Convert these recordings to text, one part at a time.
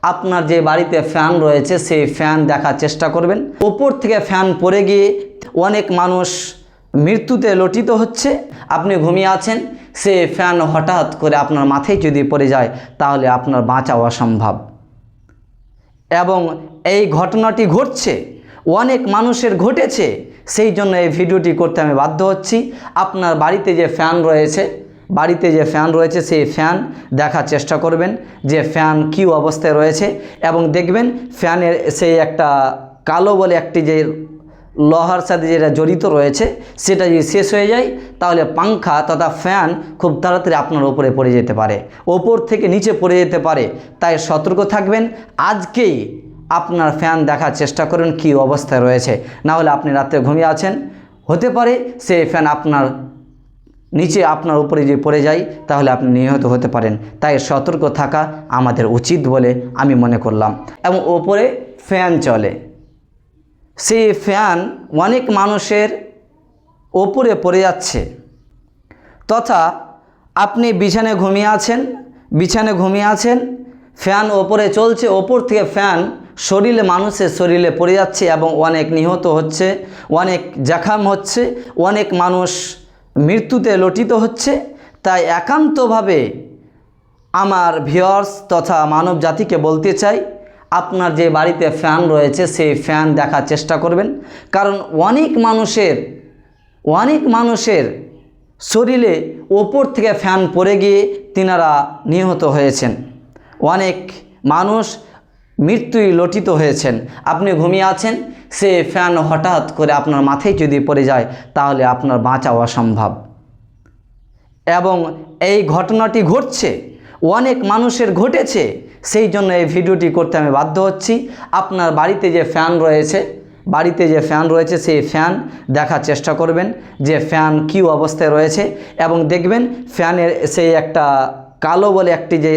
আপনার যে বাড়িতে ফ্যান রয়েছে সেই ফ্যান দেখার চেষ্টা করবেন। ওপর থেকে ফ্যান পড়ে গিয়ে অনেক মানুষ মৃত্যুতে লটিত হচ্ছে। আপনি ঘুমিয়ে আছেন, সে ফ্যান হঠাৎ করে আপনার মাথায় যদি পড়ে যায় তাহলে আপনার বাঁচা অসম্ভব। এবং এই ঘটনাটি ঘটছে, অনেক মানুষের ঘটেছে, সেই জন্য এই ভিডিওটি করতে আমি বাধ্য হচ্ছি। আপনার বাড়িতে যে ফ্যান রয়েছে সেই ফ্যান দেখার চেষ্টা করবেন যে ফ্যান কী অবস্থায় রয়েছে, এবং দেখবেন ফ্যানের সেই একটা কালো বলে একটি যে লোহার সাথে যেটা জড়িত রয়েছে সেটা যদি শেষ হয়ে যায় তাহলে পাংখা তথা ফ্যান খুব তাড়াতাড়ি আপনার উপরে পড়ে যেতে পারে, ওপর থেকে নিচে পড়ে যেতে পারে। তাই সতর্ক থাকবেন, আজকেই আপনার ফ্যান দেখার চেষ্টা করুন কী অবস্থায় রয়েছে। না হলে আপনি রাত্রে ঘুমিয়ে আছেন, হতে পারে সেই ফ্যান আপনার নিচে আপনার উপরে যে পড়ে যায় তাহলে আপনি নিহত হতে পারেন। তাই সতর্ক থাকা আমাদের উচিত বলে আমি মনে করলাম। এবং ওপরে ফ্যান চলে, সেই ফ্যান অনেক মানুষের ওপরে পড়ে যাচ্ছে, তথা আপনি বিছানায় ঘুমিয়ে আছেন, ফ্যান ওপরে চলছে, ওপর থেকে ফ্যান মানুষের শরীরে পড়ে যাচ্ছে এবং অনেক নিহত হচ্ছে, অনেক জখম হচ্ছে, অনেক মানুষ মৃত্যুতে লটিত হচ্ছে। তাই একান্তভাবে আমার ভিউয়ার্স তথা মানব জাতিকে বলতে চাই, আপনার যে বাড়িতে ফ্যান রয়েছে সেই ফ্যান দেখার চেষ্টা করবেন। কারণ অনেক মানুষের শরীরে ওপর থেকে ফ্যান পড়ে গিয়ে তিনারা নিহত হয়েছেন, অনেক মানুষ মৃত্যুয় লটিত হয়েছেন। আপনি ঘুমিয়ে আছেন, সে ফ্যান হঠাৎ করে আপনার মাথায় যদি পড়ে যায় তাহলে আপনার বাঁচা অসম্ভব। এবং এই ঘটনাটি ঘটছে, অনেক মানুষের ঘটেছে, সেই জন্য এই ভিডিওটি করতে আমি বাধ্য হচ্ছি। আপনার বাড়িতে যে ফ্যান রয়েছে সেই ফ্যান দেখার চেষ্টা করবেন যে ফ্যান কী অবস্থায় রয়েছে, এবং দেখবেন ফ্যানের সেই একটা কালো বলে একটি যে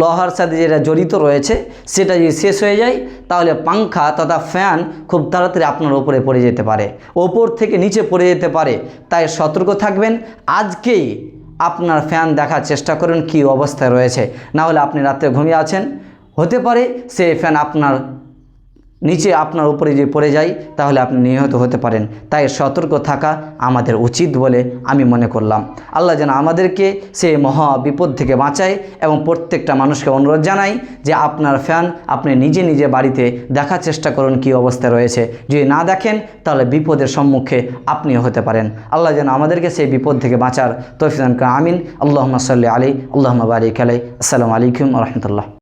লোহার সাথে যেটা জড়িত রয়েছে সেটা যদি শেষ হয়ে যায় তাহলে পাংখা তথা ফ্যান খুব তাড়াতাড়ি আপনার উপরে পড়ে যেতে পারে, ওপর থেকে নিচে পড়ে যেতে পারে। তাই সতর্ক থাকবেন, আজকেই আপনার ফ্যান দেখার চেষ্টা করুন কী অবস্থায় রয়েছে। না হলে আপনি রাত্রে ঘুমিয়ে আছেন, হতে পারে সেই ফ্যান আপনার নিচে আপনার উপরে যে পড়ে যায় তাহলে আপনি নিহত হতে পারেন। তাই সতর্ক থাকা আমাদের উচিত বলে আমি মনে করলাম। আল্লাহ যেন আমাদেরকে সেই মহা বিপদ থেকে বাঁচায়। এবং প্রত্যেকটা মানুষকে অনুরোধ জানাই যে আপনার ফ্যান আপনি নিজে বাড়িতে দেখার চেষ্টা করুন কী অবস্থায় রয়েছে। যদি না দেখেন তাহলে বিপদের সম্মুখে আপনিও হতে পারেন। আল্লাহ যেন আমাদেরকে সেই বিপদ থেকে বাঁচার তৌফিক দান করেন। আমিন। আল্লাহুম্মা সাল্লি আলাইহি আল্লাহুম্মা বারিক আলাইহি। আসসালামু আলাইকুম ওয়া রাহমাতুল্লাহ।